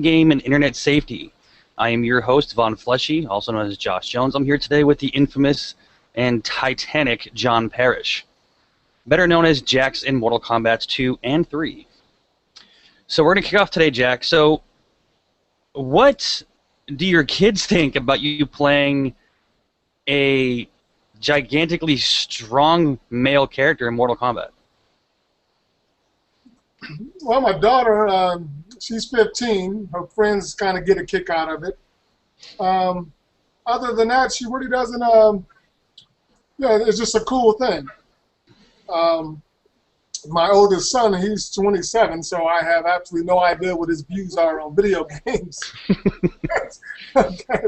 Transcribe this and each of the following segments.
Game and Internet Safety. I am your host, Von Fleshy, also known as Josh Jones. I'm here today with the infamous and titanic John Parrish, better known as Jax in Mortal Kombat 2 and 3. So we're going to kick off today, Jack. So what do your kids think about you playing a gigantically strong male character in Mortal Kombat? Well, my daughter, she's 15. Her friends kind of get a kick out of it. Other than that, she really doesn't, yeah, it's just a cool thing. My oldest son, he's 27, so I have absolutely no idea what his views are on video games. Okay.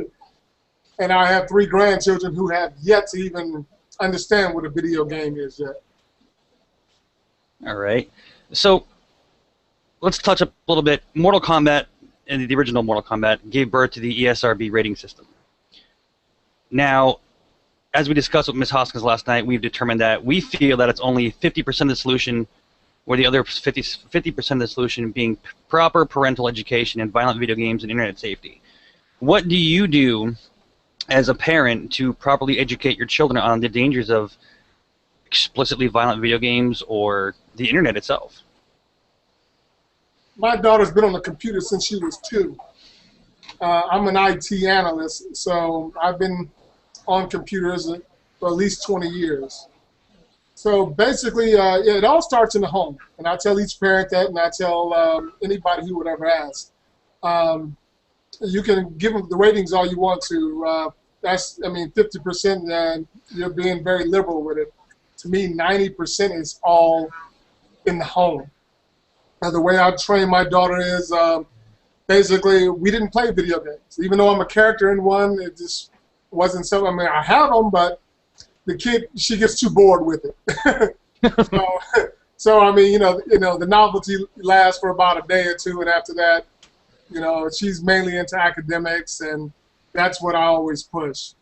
And I have 3 grandchildren who have yet to even understand what a video game is yet. All right. So let's touch up a little bit. Mortal Kombat, and the original Mortal Kombat, gave birth to the ESRB rating system. Now, as we discussed with Ms. Hoskins last night, we've determined that we feel that it's only 50% of the solution, or the other 50% of the solution being proper parental education in violent video games and internet safety. What do you do as a parent to properly educate your children on the dangers of explicitly violent video games or the internet itself? My daughter's been on the computer since she was 2. I'm an IT analyst, so I've been on computers for at least 20 years. So basically, it all starts in the home, and I tell each parent that, and I tell anybody who would ever ask. You can give them the ratings all you want to. That's, I mean, 50%, and you're being very liberal with it. To me, 90% is all in the home. The way I train my daughter is basically we didn't play video games. Even though I'm a character in one, it just wasn't so. I mean, I have them, but the kid, she gets too bored with it. so I mean, you know, the novelty lasts for about a day or two, and after that, you know, she's mainly into academics, and that's what I always push.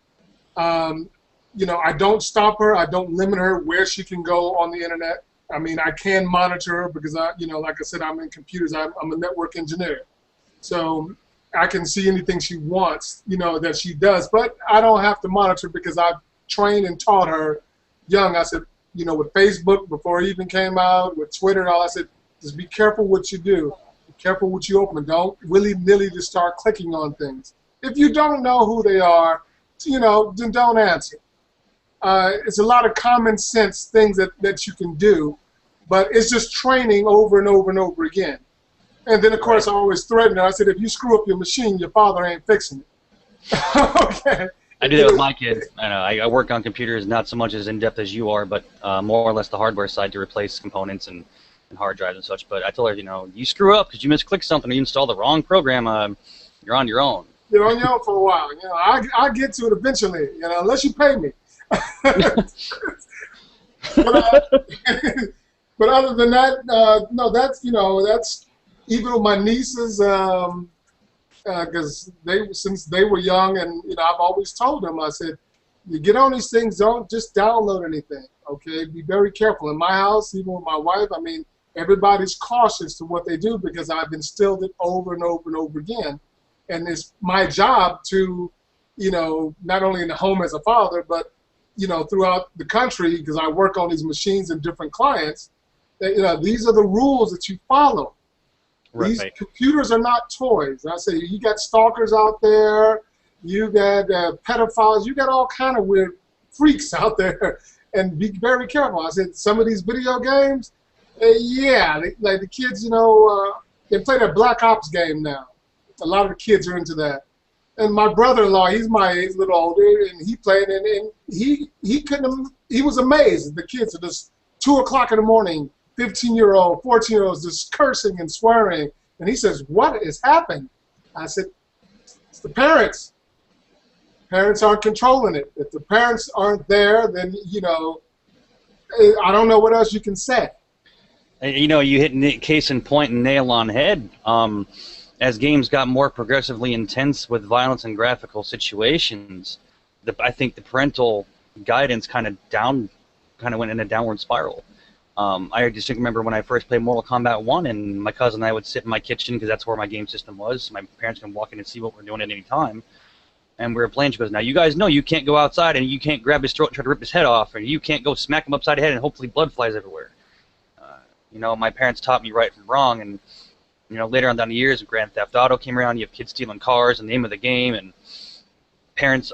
You know, I don't stop her. I don't limit her where she can go on the internet. I mean, I can monitor her because you know, like I said, I'm in computers. I'm a network engineer, so I can see anything she wants, you know, that she does. But I don't have to monitor because I've trained and taught her young. I said, you know, with Facebook before it even came out, with Twitter and all, I said, just be careful what you do. Be careful what you open. Don't willy-nilly just start clicking on things. If you don't know who they are, you know, then don't answer. It's a lot of common sense things that you can do. But it's just training over and over and over again. And then, of course, I always threaten her. I said, if you screw up your machine, your father ain't fixing it. Okay. I do that with my kids. I know. I work on computers, not so much as in-depth as you are, but more or less the hardware side to replace components and hard drives and such. But I told her, you know, you screw up because you misclicked something or you installed the wrong program, you're on your own. You're on your own for a while. You know, I get to it eventually, you know, unless you pay me. But other than that, no, that's, you know, that's even with my nieces, because since they were young, and you know, I've always told them, I said, you get on these things, don't just download anything, okay? Be very careful. In my house, even with my wife, I mean, everybody's cautious to what they do because I've instilled it over and over and over again, and it's my job to, you know, not only in the home as a father, but you know, throughout the country, because I work on these machines and different clients. You know, these are the rules that you follow. Right. These computers are not toys. I say you got stalkers out there, you got pedophiles, you got all kind of weird freaks out there, and be very careful. I said some of these video games, yeah, like the kids, you know, they play that Black Ops game now. A lot of the kids are into that. And my brother-in-law, he's my age, a little older, and he played, and he couldn't. He was amazed. The kids are just 2 o'clock in the morning. 15-year-old, 14-year-olds just cursing and swearing. And he says, what is happening? I said, it's the parents. Parents aren't controlling it. If the parents aren't there, then, you know, I don't know what else you can say. You know, you hit case in point and nail on head. As games got more progressively intense with violence and graphical situations, I think the parental guidance kind of went in a downward spiral. I distinctly remember when I first played Mortal Kombat 1, and my cousin and I would sit in my kitchen because that's where my game system was. So my parents can walk in and see what we're doing at any time. And we were playing. She goes, now you guys know you can't go outside and you can't grab his throat and try to rip his head off, and you can't go smack him upside the head and hopefully blood flies everywhere. My parents taught me right from wrong, and later on down the years, Grand Theft Auto came around. You have kids stealing cars and the name of the game, and parents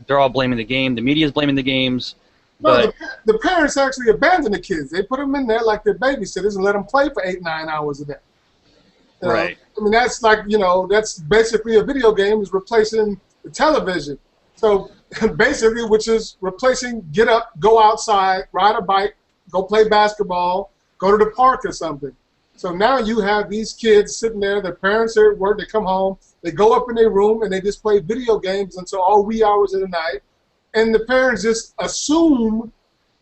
they're all blaming the game. The media's blaming the games. No, the parents actually abandon the kids. They put them in there like they're babysitters and let them play for 8-9 hours a day. Right. I mean, that's like, that's basically a video game is replacing the television. So basically, which is replacing get up, go outside, ride a bike, go play basketball, go to the park or something. So now you have these kids sitting there, their parents are at work, they come home, they go up in their room and they just play video games until all wee hours of the night. And the parents just assume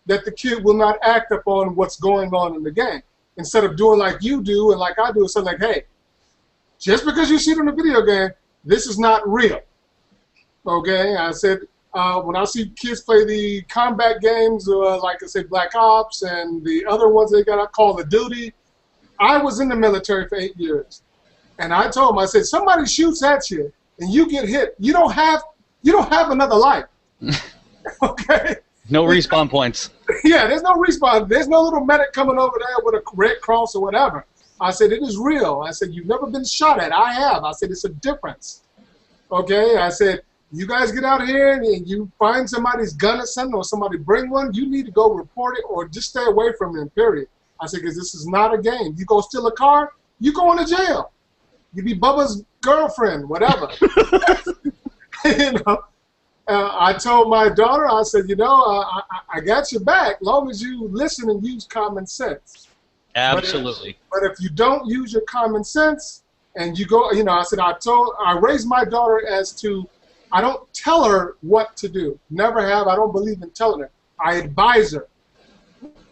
that the kid will not act upon what's going on in the game. Instead of doing like you do and like I do, it's something like, hey, just because you see it in a video game, this is not real. Okay, I said, when I see kids play the combat games, like I said, Black Ops and the other ones they got Call of Duty, I was in the military for 8 years. And I told them, I said, somebody shoots at you and you get hit, you don't have another life. Okay. No respawn points. Yeah, there's no respawn. There's no little medic coming over there with a red cross or whatever. I said, it is real. I said, you've never been shot at. I have. I said, it's a difference. Okay. I said, you guys get out here and you find somebody's gun or something or somebody bring one, you need to go report it or just stay away from them, period. I said, because this is not a game. You go steal a car, you go into jail. You be Bubba's girlfriend, whatever. I told my daughter, I said, I got your back as long as you listen and use common sense. Absolutely. But if you don't use your common sense and you go, I said, I raised my daughter as to, I don't tell her what to do. Never have. I don't believe in telling her. I advise her.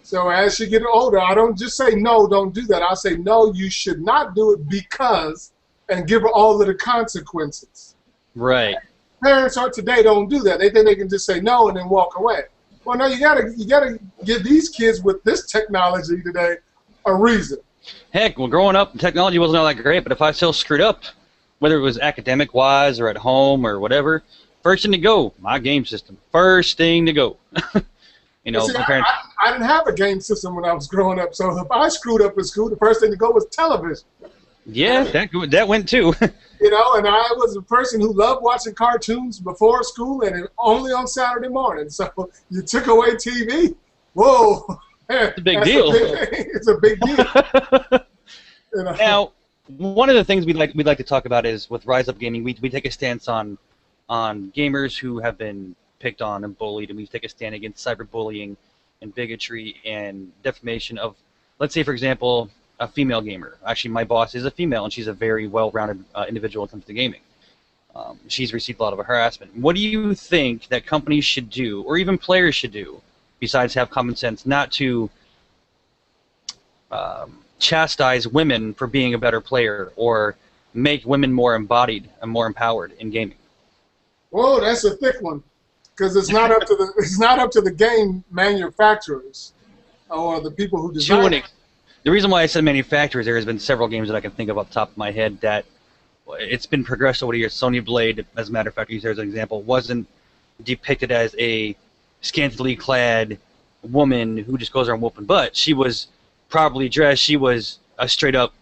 So as she gets older, I don't just say, no, don't do that. I say, no, you should not do it because, and give her all of the consequences. Right. Parents today don't do that. They think they can just say no and then walk away. Well, no, you gotta give these kids with this technology today a reason. Heck, well, growing up, technology wasn't all that great, but if I still screwed up, whether it was academic-wise or at home or whatever, first thing to go, my game system. First thing to go. See, my parents. I didn't have a game system when I was growing up, so if I screwed up in school, the first thing to go was television. Yeah, that went too. And I was a person who loved watching cartoons before school and only on Saturday morning. So you took away TV, whoa. It's a big deal. It's a big deal. Now, one of the things we'd like to talk about is with Rise Up Gaming, we take a stance on gamers who have been picked on and bullied, and we take a stand against cyberbullying and bigotry and defamation of, let's say, for example, a female gamer. Actually, my boss is a female, and she's a very well-rounded individual when it comes to gaming. She's received a lot of harassment. What do you think that companies should do, or even players should do, besides have common sense, not to chastise women for being a better player or make women more embodied and more empowered in gaming? Whoa, that's a thick one, because it's not up to the game manufacturers or the people who design it. The reason why I said manufacturers, there has been several games that I can think of off the top of my head that it's been progressed over the years. Sonya Blade, as a matter of fact, used as an example, wasn't depicted as a scantily clad woman who just goes around whooping butt. She was properly dressed. She was a straight-up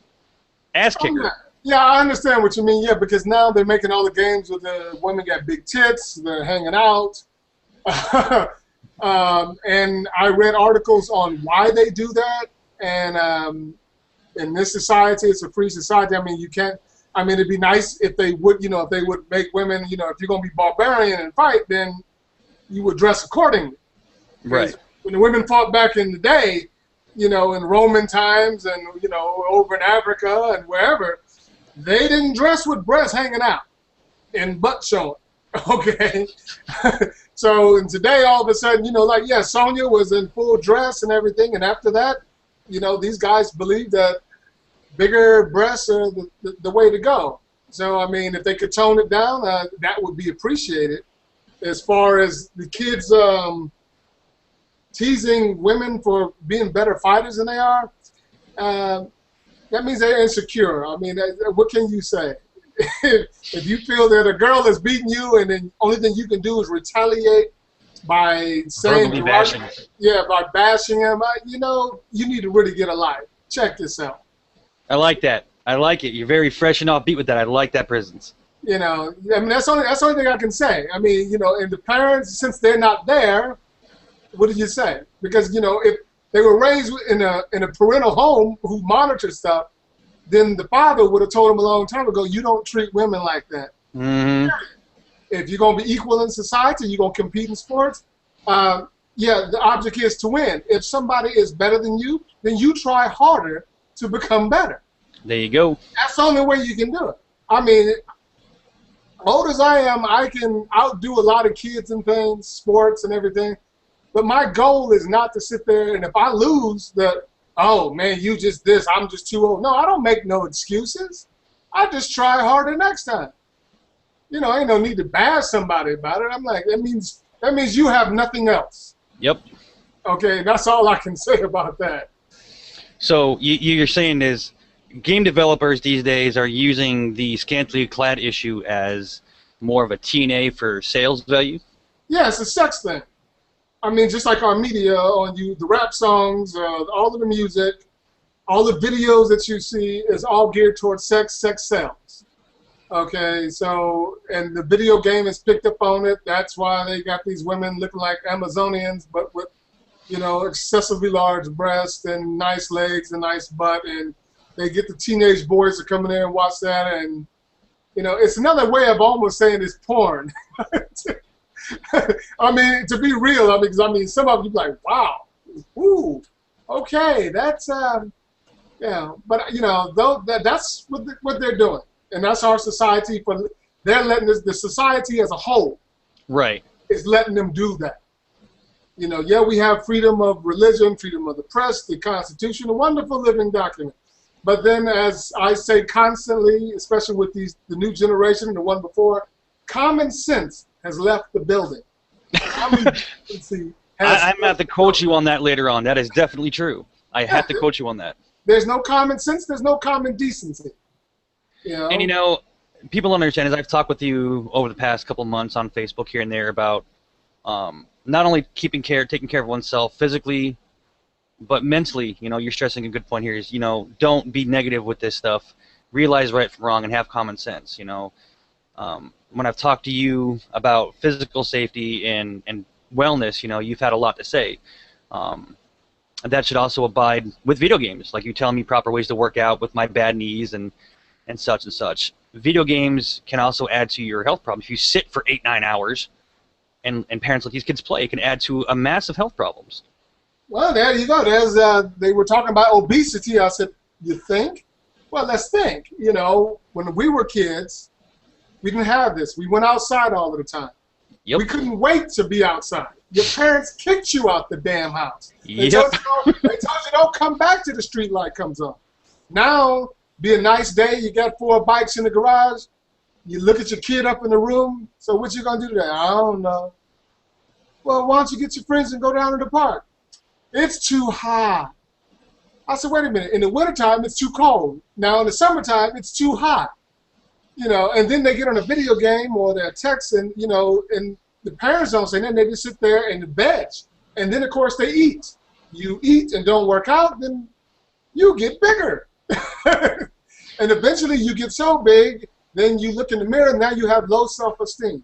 ass kicker. Yeah, I understand what you mean. Yeah, because now they're making all the games with the women got big tits, they're hanging out. And I read articles on why they do that. And in this society, it's a free society. I mean, you can't. I mean, it'd be nice if they would, if they would make women, if you're gonna be barbarian and fight, then you would dress accordingly. Right. When the women fought back in the day, in Roman times and over in Africa and wherever, they didn't dress with breasts hanging out and butt showing. Okay. So and today, all of a sudden, Sonya was in full dress and everything, and after that, these guys believe that bigger breasts are the way to go. So, I mean, if they could tone it down, that would be appreciated. As far as the kids teasing women for being better fighters than they are, that means they're insecure. I mean, what can you say? If you feel that a girl is beating you and then only thing you can do is retaliate by saying, by bashing him, you know, you need to really get a life. Check yourself. I like that. I like it. You're very fresh and offbeat with that. I like that presence. You know, I mean, that's the only thing I can say. I mean, you know, and the parents, since they're not there, what did you say? Because, you know, if they were raised in a parental home who monitors stuff, then the father would have told them a long time ago, you don't treat women like that. Mm-hmm. If you're going to be equal in society, you're going to compete in sports, yeah, the object is to win. If somebody is better than you, then you try harder to become better. There you go. That's the only way you can do it. I mean, old as I am, I can outdo a lot of kids and things, sports and everything. But my goal is not to sit there and if I lose, oh, man, you just this, I'm just too old. No, I don't make no excuses. I just try harder next time. You know, ain't no need to bash somebody about it. I'm like, that means you have nothing else. Yep. Okay, that's all I can say about that. So you're saying is game developers these days are using the scantily clad issue as more of a TNA for sales value? Yeah, it's a sex thing. I mean, just like our media on the rap songs, all of the music, all the videos that you see is all geared towards sex. Sex sells. Okay, so, and the video game has picked up on it. That's why they got these women looking like Amazonians, but with, you know, excessively large breasts and nice legs and nice butt, and they get the teenage boys to come in there and watch that, and, you know, it's another way of almost saying it's porn. I mean, to be real, I mean, some of you be like, wow, ooh, okay, that's, yeah, but, you know, that's what they're doing. And that's our society. They're letting the society as a whole, right, is letting them do that. You know, yeah, we have freedom of religion, freedom of the press, the Constitution, a wonderful living document. But then, as I say constantly, especially with the new generation and the one before, common sense has left the building. I'm going to have to coach you on that later on. That is definitely true. I have to coach you on that. There's no common sense. There's no common decency. You know? And, you know, people don't understand, as I've talked with you over the past couple months on Facebook here and there about not only taking care of oneself physically, but mentally. You know, you're stressing a good point here is, you know, don't be negative with this stuff. Realize right from wrong and have common sense, you know. When I've talked to you about physical safety and wellness, you know, you've had a lot to say. That should also abide with video games, like you telling me proper ways to work out with my bad knees and such and such. Video games can also add to your health problems. If you sit for 8-9 hours and parents let these kids play, it can add to a massive health problems. Well, there you go. There's they were talking about obesity. I said, you think? Well, let's think. You know, when we were kids, we didn't have this. We went outside all of the time. Yep. We couldn't wait to be outside. Your parents kicked you out the damn house. They Yep. told you don't come back till the street light comes on. Now, be a nice day, you got 4 bikes in the garage, you look at your kid up in the room, so what you going to do today? I don't know. Well, why don't you get your friends and go down to the park? It's too hot. I said, wait a minute, in the wintertime, it's too cold. Now, in the summertime, it's too hot. You know, and then they get on a video game or they're texting, you know, and the parents don't say nothing. They just sit there and veg. And then, of course, they eat. You eat and don't work out, then you get bigger. And eventually you get so big, then you look in the mirror, and now you have low self-esteem.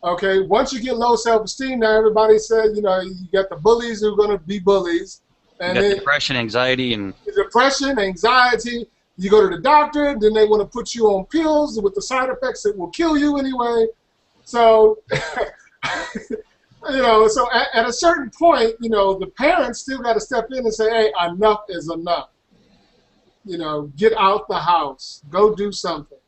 Okay, once you get low self-esteem, now everybody says, you know, you got the bullies who are going to be bullies. And you got then depression, anxiety, and... Depression, anxiety. You go to the doctor, then they want to put you on pills with the side effects that will kill you anyway. So, you know, so at a certain point, you know, the parents still got to step in and say, hey, enough is enough. You know, get out the house. Go do something.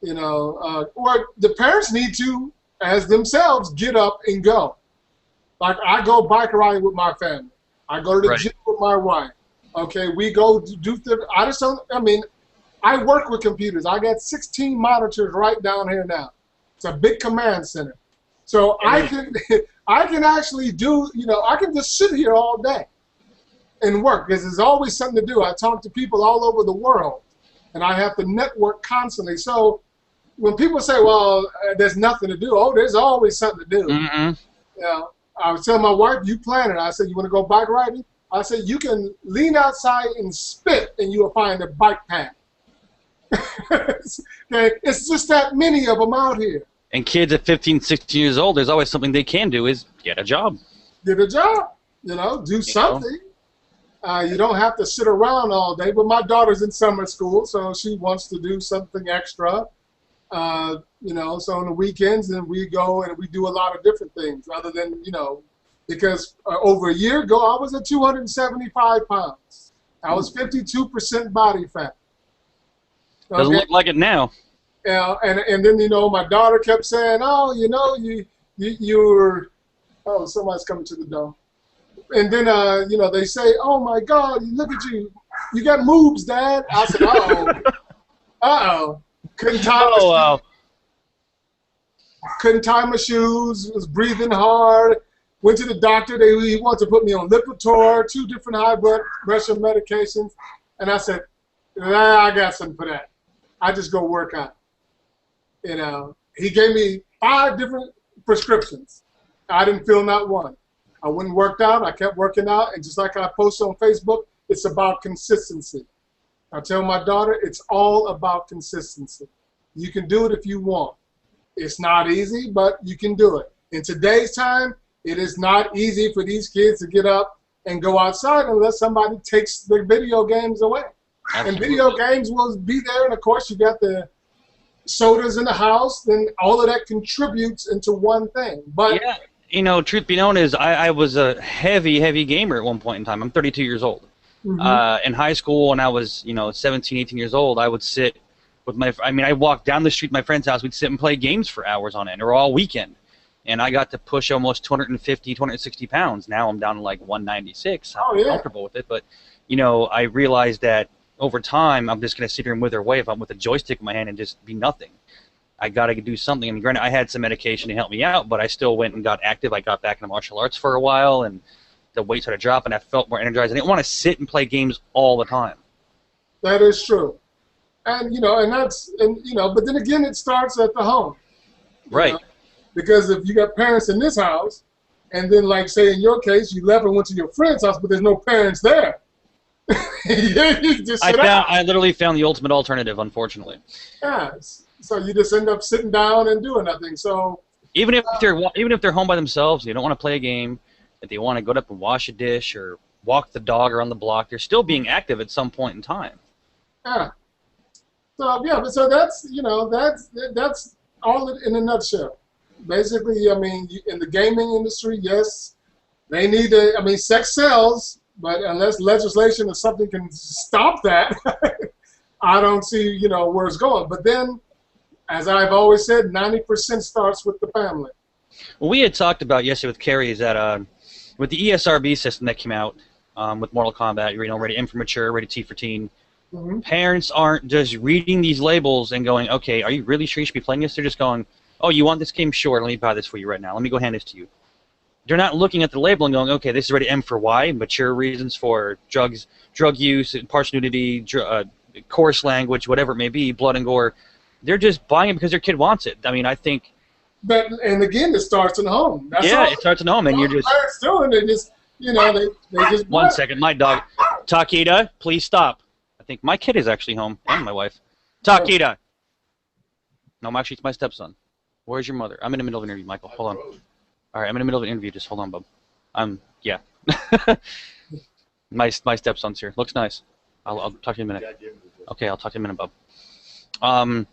You know, or the parents need to, as themselves, get up and go. Like, I go bike riding with my family. I go to the gym with my wife. Okay, we go do I just don't, I mean, I work with computers. I got 16 monitors right down here now. It's a big command center. So I can, I can actually do, I can just sit here all day and work because there's always something to do. I talk to people all over the world, and I have to network constantly. So when people say, well, there's nothing to do, there's always something to do. Mm-hmm. I was telling my wife, you plan it. I said, you want to go bike riding? I said, you can lean outside and spit, and you will find a bike path. Okay? It's just that many of them out here. And kids at 15, 16 years old, there's always something they can do is get a job. Get a job, do something. You don't have to sit around all day. But my daughter's in summer school, so she wants to do something extra. So on the weekends, and we go and we do a lot of different things other than, because over a year ago, I was at 275 pounds. I was 52% body fat. Okay? Doesn't look like it now. And then, my daughter kept saying, you're, somebody's coming to the door. And then, they say, oh, my God, look at you. You got moves, Dad. I said, uh-oh. Uh-oh. Couldn't tie my shoes, was breathing hard. Went to the doctor. He wanted to put me on Lipitor, 2 different high blood pressure medications. And I said, I got something for that. I just go work out. He gave me 5 different prescriptions. I didn't fill not one. I went and worked out. I kept working out. And just like I post on Facebook, it's about consistency. I tell my daughter, it's all about consistency. You can do it if you want. It's not easy, but you can do it. In today's time, it is not easy for these kids to get up and go outside unless somebody takes their video games away. Absolutely. And video games will be there, and of course you got the sodas in the house, then all of that contributes into one thing. But yeah, truth be known is I was a heavy gamer at one point in time. I'm 32 years old. Mm-hmm. In high school, when I was 17, 18 years old, I would sit with I walked down the street to my friend's house. We'd sit and play games for hours on end or all weekend. And I got to push almost 250, 260 pounds. Now I'm down to like 196. I'm comfortable with it. But, I realized that over time, I'm just going to sit here and wither away if I'm with a joystick in my hand and just be nothing. I got to do something. And granted, I had some medication to help me out, but I still went and got active. I got back into martial arts for a while, and the weight started dropping. I felt more energized. I didn't want to sit and play games all the time. That is true. And, but then again, it starts at the home. Right. Because if you got parents in this house, and then, like, say, in your case, you left and went to your friend's house, but there's no parents there. You just I literally found the ultimate alternative, unfortunately. Yeah. So you just end up sitting down and doing nothing. So even if they're home by themselves, they don't want to play a game, if they want to go up and wash a dish or walk the dog around the block, they're still being active at some point in time. Yeah. So that's that's all in a nutshell. Basically, in the gaming industry, yes, they need to. Sex sells, but unless legislation or something can stop that, I don't see where it's going. But then, as I've always said, 90% starts with the family. Well, we had talked about yesterday with Carrie is that with the ESRB system that came out with Mortal Kombat, rated M for mature, rated T for teen. Mm-hmm. Parents aren't just reading these labels and going, okay, are you really sure you should be playing this? They're just going, oh, you want this game? Sure, let me buy this for you right now. Let me go hand this to you. They're not looking at the label and going, okay, this is rated M for Y, mature reasons for drug use, partial nudity, coarse language, whatever it may be, blood and gore. They're just buying it because their kid wants it. I think. But and again, it starts in home. That's it starts in home, and you're just. Parents doing it, just they just. One second, my dog, Takeda, please stop. I think my kid is actually home, and my wife. Takeda. No, actually, it's my stepson. Where's your mother? I'm in the middle of an interview, Michael. Hold on. All right, I'm in the middle of an interview. Just hold on, bub. Yeah. my stepson's here. Looks nice. I'll talk to you in a minute. Okay, I'll talk to you in a minute, bub.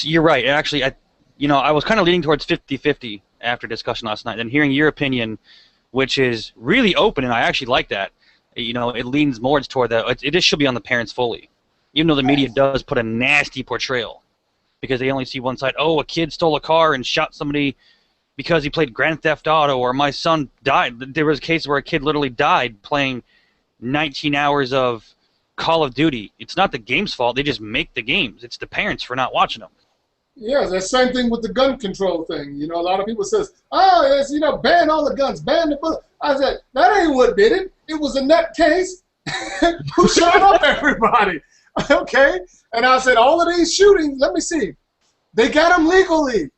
You're right. Actually, I was kind of leaning towards 50-50 after discussion last night. And hearing your opinion, which is really open, and I actually like that. It leans more toward that. It just should be on the parents fully, even though the media does put a nasty portrayal, because they only see one side. Oh, a kid stole a car and shot somebody because he played Grand Theft Auto, or my son died. There was a case where a kid literally died playing 19 hours of Call of Duty. It's not the game's fault. They just make the games. It's the parents for not watching them. Yeah, the same thing with the gun control thing. You know, a lot of people says, "Oh, it's ban all the guns, ban the bullet." I said, that ain't what did it. It was a nut case who shot up everybody. Okay, and I said, all of these shootings. Let me see, they got them legally.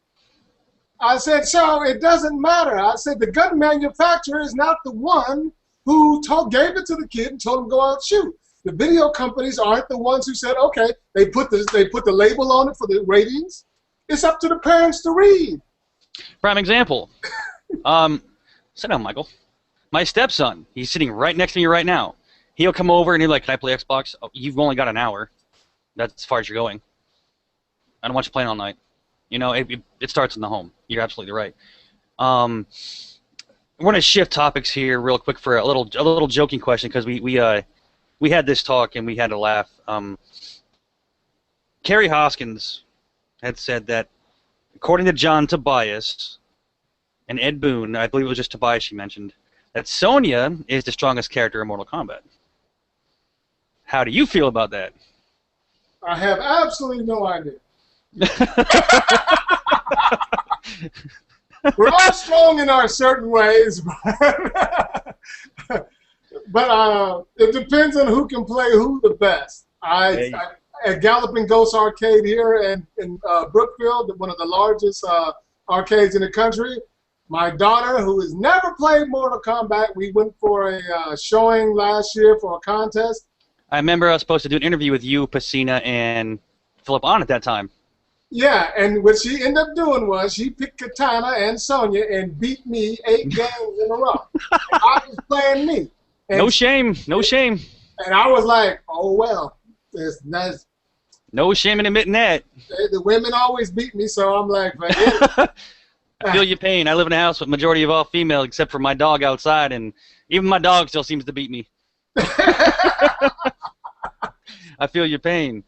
I said, so it doesn't matter. I said, the gun manufacturer is not the one who gave it to the kid and told him to go out and shoot. The video companies aren't the ones who said, okay, they put the label on it for the ratings. It's up to the parents to read. Prime example. Sit down, Michael. My stepson, he's sitting right next to me right now. He'll come over and he's like, can I play Xbox? Oh, you've only got an hour. That's as far as you're going. I don't want you playing all night. You know, it starts in the home. You're absolutely right. We're going to shift topics here real quick for a little joking question because we had this talk and we had to laugh. Carrie Hoskins had said that, according to John Tobias and Ed Boon, I believe it was just Tobias she mentioned, that Sonya is the strongest character in Mortal Kombat. How do you feel about that? I have absolutely no idea. We're all strong in our certain ways, but it depends on who can play who the best. At Galloping Ghost Arcade here in Brookfield, one of the largest arcades in the country, my daughter, who has never played Mortal Kombat, we went for a showing last year for a contest. I remember I was supposed to do an interview with you, Pacina, and Philip on at that time. Yeah, and what she ended up doing was she picked Katana and Sonya and beat me 8 games in a row. I was playing me. And no shame, no shame. And I was like, oh, well, it's nice. No shame in admitting that. The women always beat me, so I'm like, I feel your pain. I live in a house with majority of all female except for my dog outside, and even my dog still seems to beat me. I feel your pain.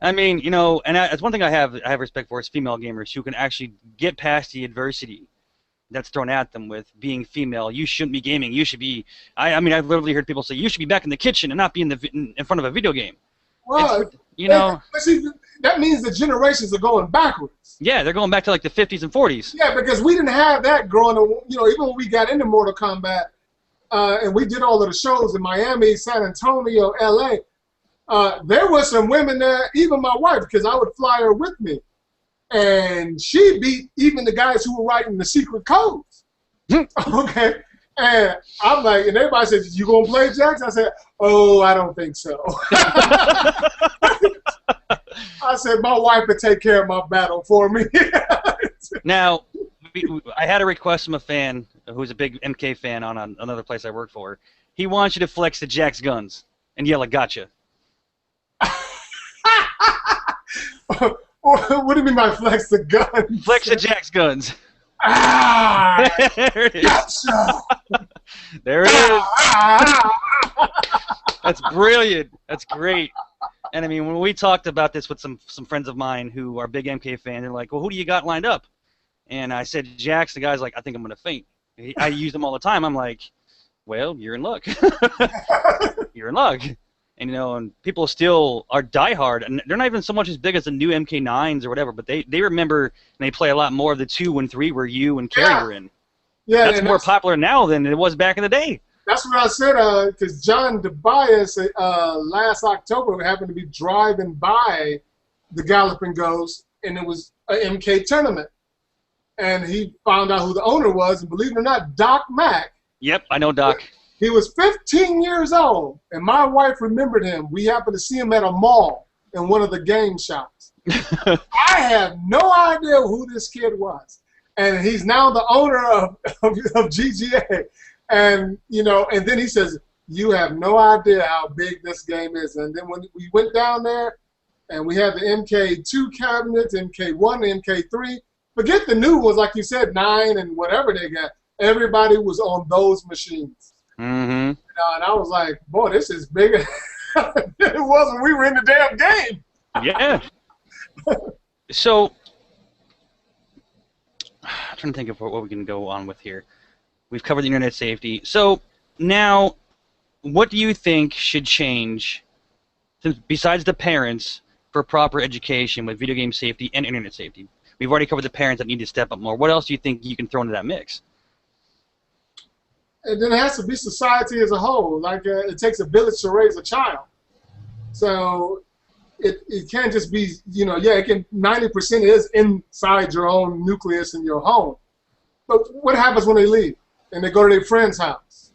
I mean, you know, and that's one thing I have respect for is female gamers who can actually get past the adversity that's thrown at them with being female. You shouldn't be gaming. You should be. I mean, I've literally heard people say you should be back in the kitchen and not be in front of a video game. Well, you know, see, that means the generations are going backwards. Yeah, they're going back to like the 50s and 40s. Yeah, because we didn't have that growing up. You know, even when we got into Mortal Kombat, and we did all of the shows in Miami, San Antonio, L.A., there were some women there, even my wife, because I would fly her with me. And she beat even the guys who were writing the secret codes. Okay? And I'm like, and everybody says, you going to play, Jax? I said, oh, I don't think so. I said, my wife would take care of my battle for me. Now, I had a request from a fan who's a big MK fan on another place I work for. He wants you to flex the Jax guns and yell a gotcha. What do you mean by flex the gun? Flex the Jax guns. Ah! There it is. Gotcha! There it is. That's brilliant. That's great. And I mean, when we talked about this with some friends of mine who are big MK fans, they're like, well, who do you got lined up? And I said, Jax. The guy's like, I think I'm going to faint. I use them all the time. I'm like, well, you're in luck. You're in luck. And, you know, and people still are diehard, and they're not even so much as big as the new MK9s or whatever, but they remember and they play a lot more of the 2 and 3 where you and Carrie were in. Yeah, that's more popular now than it was back in the day. That's what I said, because John Tobias last October happened to be driving by the Galloping Ghost, and it was an MK tournament. And he found out who the owner was, and believe it or not, Doc Mack. Yep, I know Doc. He was 15 years old, and my wife remembered him. We happened to see him at a mall in one of the game shops. I have no idea who this kid was. And he's now the owner of GGA. And, you know, and then he says, you have no idea how big this game is. And then when we went down there, and we had the MK2 cabinets, MK1, MK3. Forget the new ones, like you said, 9 and whatever they got. Everybody was on those machines. Mm-hmm. And I was like, boy, this is bigger than it was when we were in the damn game. Yeah. So, I'm trying to think of what we can go on with here. We've covered the internet safety. So, now, what do you think should change, besides the parents, for proper education with video game safety and internet safety? We've already covered the parents that need to step up more. What else do you think you can throw into that mix? And then it has to be society as a whole. Like it takes a village to raise a child. So it can't just be, yeah, it can 90% is inside your own nucleus in your home. But what happens when they leave and they go to their friend's house?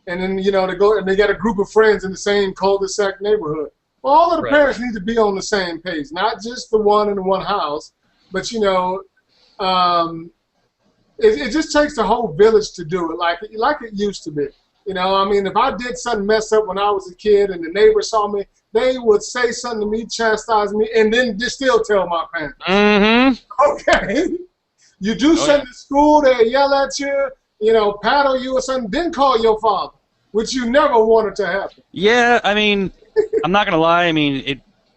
And then, they go and they get a group of friends in the same cul-de-sac neighborhood. Well, all of the parents need to be on the same page, not just the one in the one house, but, it just takes the whole village to do it like it used to be. If I did something messed up when I was a kid and the neighbors saw me, they would say something to me, chastise me, and then just still tell my parents. Mm-hmm. Okay. You do something at school, they yell at you, paddle you or something, then call your father, which you never wanted to happen. Yeah, I'm not going to lie.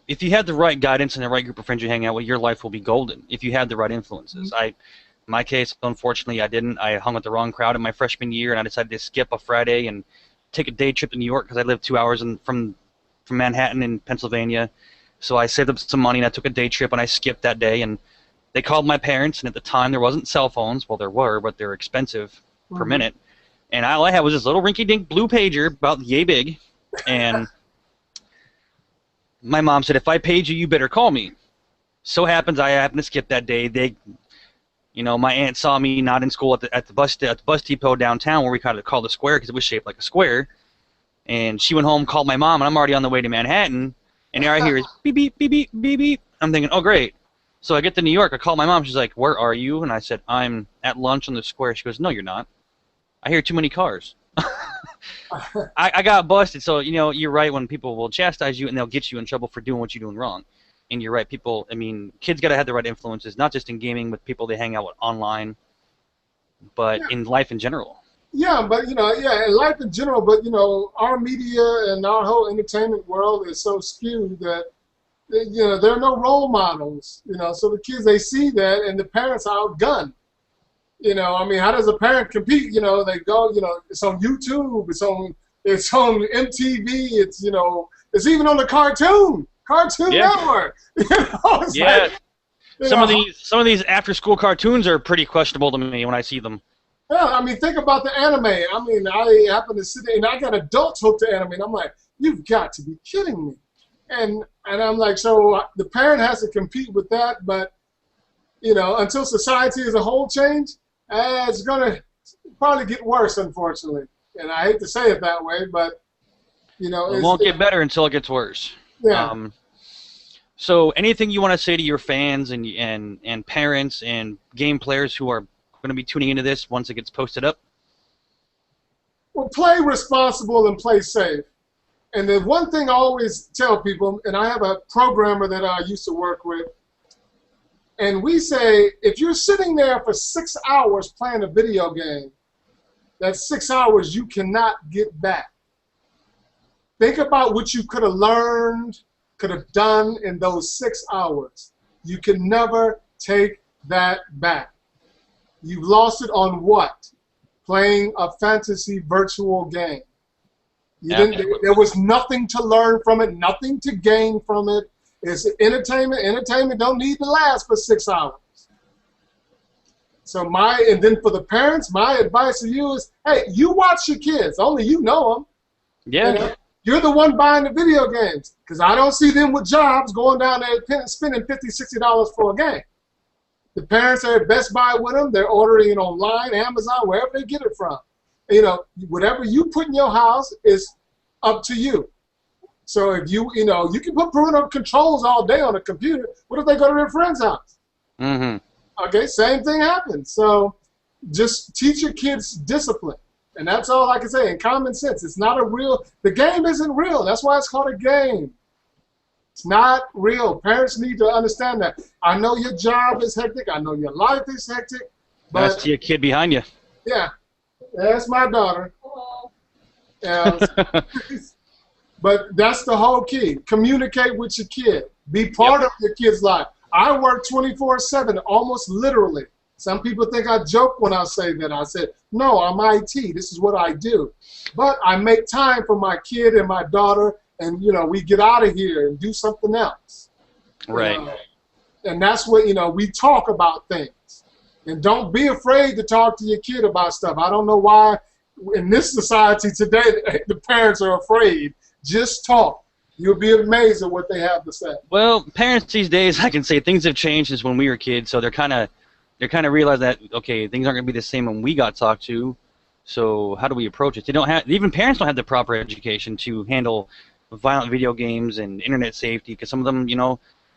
If you had the right guidance and the right group of friends you hang out with, your life will be golden if you had the right influences. In my case, unfortunately, I didn't. I hung with the wrong crowd in my freshman year, and I decided to skip a Friday and take a day trip to New York because I lived 2 hours from Manhattan in Pennsylvania. So I saved up some money, and I took a day trip, and I skipped that day. And they called my parents, and at the time there wasn't cell phones. Well, there were, but they're expensive per minute. And all I had was this little rinky-dink blue pager about yay big. And my mom said, if I paid you, you better call me. So happens I happened to skip that day. My aunt saw me not in school at the bus depot downtown where we kind of called the square because it was shaped like a square. And she went home, called my mom, and I'm already on the way to Manhattan. And there I hear is beep, beep, beep, beep, beep, beep. I'm thinking, oh, great. So I get to New York. I call my mom. She's like, where are you? And I said, I'm at lunch on the square. She goes, no, you're not. I hear too many cars. I got busted. So, you're right when people will chastise you and they'll get you in trouble for doing what you're doing wrong. And you're right. People, kids got to have the right influences, not just in gaming with people they hang out with online, but in life in general. Yeah, but, in life in general, but, our media and our whole entertainment world is so skewed that, there are no role models, so the kids, they see that and the parents are outgunned. How does a parent compete? They go, it's on YouTube, it's on MTV, it's even on the Cartoon Network. Some of these after school cartoons are pretty questionable to me when I see them. Yeah, think about the anime. I happen to sit there and I got adults hooked to anime, and I'm like, you've got to be kidding me. And I'm like, so the parent has to compete with that, but until society as a whole change, it's gonna probably get worse, unfortunately. And I hate to say it that way, but it won't get better until it gets worse. Yeah. So anything you want to say to your fans and parents and game players who are going to be tuning into this once it gets posted up? Well, play responsible and play safe. And the one thing I always tell people, and I have a programmer that I used to work with, and we say, if you're sitting there for 6 hours playing a video game, that's 6 hours you cannot get back. Think about what you could have learned, could have done in those 6 hours. You can never take that back. You've lost it on what? Playing a fantasy virtual game. There was nothing to learn from it, nothing to gain from it. It's entertainment. Entertainment don't need to last for 6 hours. So and then for the parents, my advice to you is, hey, you watch your kids. Only you know them. Yeah. You're the one buying the video games, because I don't see them with jobs going down there spending $50, $60 for a game. The parents are at Best Buy with them. They're ordering it online, Amazon, wherever they get it from. Whatever you put in your house is up to you. So if you can put parental controls all day on a computer. What if they go to their friend's house? Mm-hmm. Okay, same thing happens. So just teach your kids discipline. And that's all I can say. And common sense. It's not the game isn't real. That's why it's called a game. It's not real. Parents need to understand that. I know your job is hectic. I know your life is hectic. But that's your kid behind you. Yeah. That's my daughter. But that's the whole key. Communicate with your kid. Be part of your kid's life. I work 24/7, almost literally. Some people think I joke when I say that. I said, no, I'm IT. This is what I do. But I make time for my kid and my daughter, and we get out of here and do something else. Right. And that's what, we talk about things. And don't be afraid to talk to your kid about stuff. I don't know why in this society today the parents are afraid. Just talk. You'll be amazed at what they have to say. Well, parents these days, I can say things have changed since when we were kids, so they're kind of realizing that, okay, things aren't going to be the same when we got talked to. So how do we approach it? Even parents don't have the proper education to handle violent video games and internet safety, because some of them,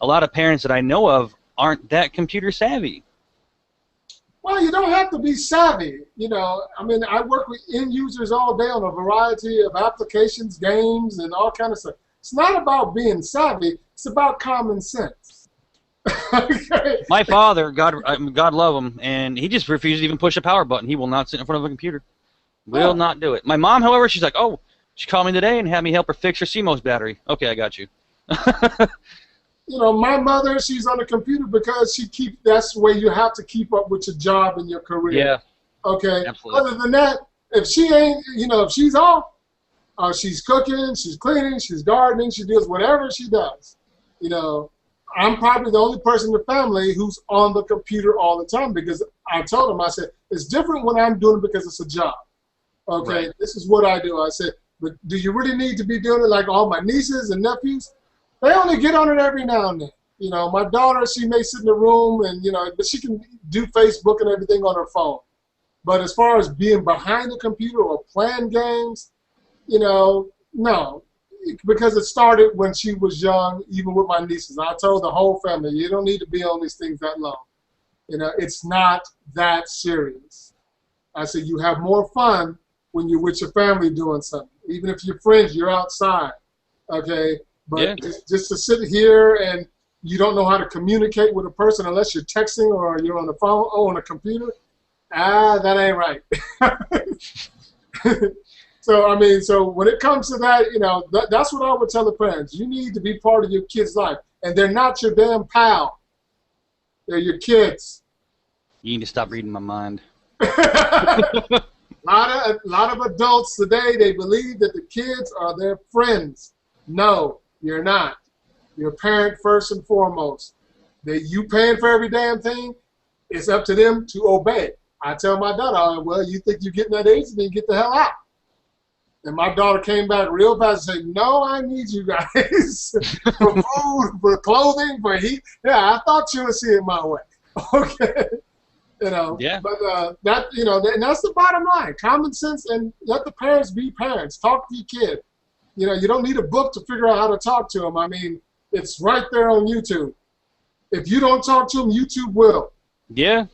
a lot of parents that I know of aren't that computer savvy. Well, you don't have to be savvy. I mean, I work with end users all day on a variety of applications, games, and all kind of stuff. It's not about being savvy. It's about common sense. Okay. My father, God love him, and he just refuses to even push a power button. He will not sit in front of a computer. Will not do it. My mom, however, she's like, oh, she called me today and had me help her fix her CMOS battery. Okay, I got you. My mother, she's on the computer because that's the way you have to keep up with your job and your career. Yeah. Okay. Absolutely. Other than that, if she ain't, if she's off, she's cooking, she's cleaning, she's gardening, she does whatever she does. I'm probably the only person in the family who's on the computer all the time, because I told him, I said, it's different when I'm doing it because it's a job. Okay, right. This is what I do. I said, but do you really need to be doing it like all my nieces and nephews? They only get on it every now and then. My daughter, she may sit in the room and, but she can do Facebook and everything on her phone. But as far as being behind the computer or playing games, no. Because it started when she was young, even with my nieces. I told the whole family, you don't need to be on these things that long. It's not that serious. I said, you have more fun when you're with your family doing something. Even if you're friends, you're outside. Okay? But just to sit here and you don't know how to communicate with a person unless you're texting or you're on the phone or on a computer, that ain't right. So when it comes to that, that's what I would tell the parents. You need to be part of your kid's life. And they're not your damn pal. They're your kids. You need to stop reading my mind. A lot of adults today, they believe that the kids are their friends. No, you're not. You're a parent first and foremost. You paying for every damn thing, it's up to them to obey. I tell my daughter, well, you think you're getting that age, then get the hell out. And my daughter came back real fast and said, no, I need you guys for food, for clothing, for heat. Yeah, I thought you would see it my way. Okay. Yeah. But and that's the bottom line. Common sense, and let the parents be parents. Talk to your kid. You don't need a book to figure out how to talk to them. I mean, it's right there on YouTube. If you don't talk to them, YouTube will. Yeah.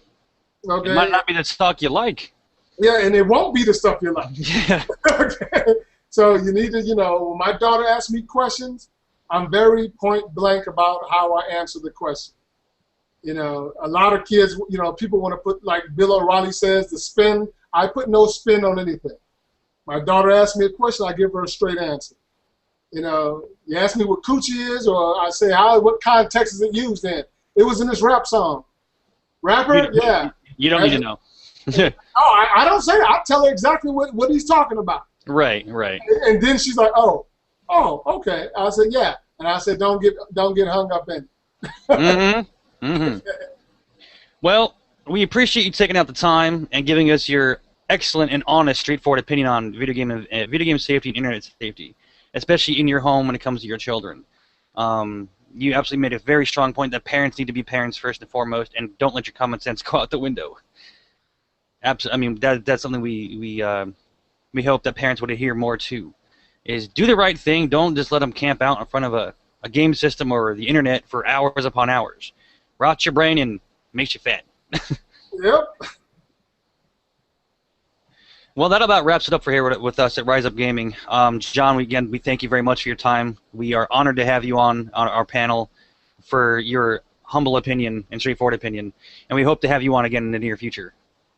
Okay. It might not be the talk you like. Yeah, and it won't be the stuff you like. Yeah. Okay. So you need to, when my daughter asks me questions, I'm very point blank about how I answer the question. A lot of kids, people want to put, like Bill O'Reilly says, the spin. I put no spin on anything. My daughter asks me a question, I give her a straight answer. You ask me what coochie is, or I say, what context is it used in? It was in this rap song. Rapper? Yeah. You don't need to know. I don't say it. I tell her exactly what he's talking about. Right. And then she's like, oh, okay. I said, yeah. And I said, don't get hung up in it. Mm-hmm. Mm-hmm. Well, we appreciate you taking out the time and giving us your excellent and honest, straightforward opinion on video game safety and internet safety, especially in your home when it comes to your children. You absolutely made a very strong point that parents need to be parents first and foremost, and don't let your common sense go out the window. Absolutely. I mean, that's something we hope that parents would adhere more to, is do the right thing. Don't just let them camp out in front of a game system or the internet for hours upon hours. Rots your brain and makes you fat. Yep. Well, that about wraps it up for here with us at Rise Up Gaming. John, again, we thank you very much for your time. We are honored to have you on our panel for your humble opinion and straightforward opinion, and we hope to have you on again in the near future.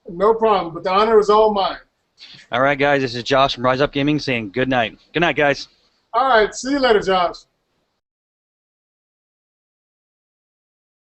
No problem, but the honor is all mine. All right, guys, this is Josh from Rise Up Gaming saying good night. Good night, guys. All right, see you later, Josh.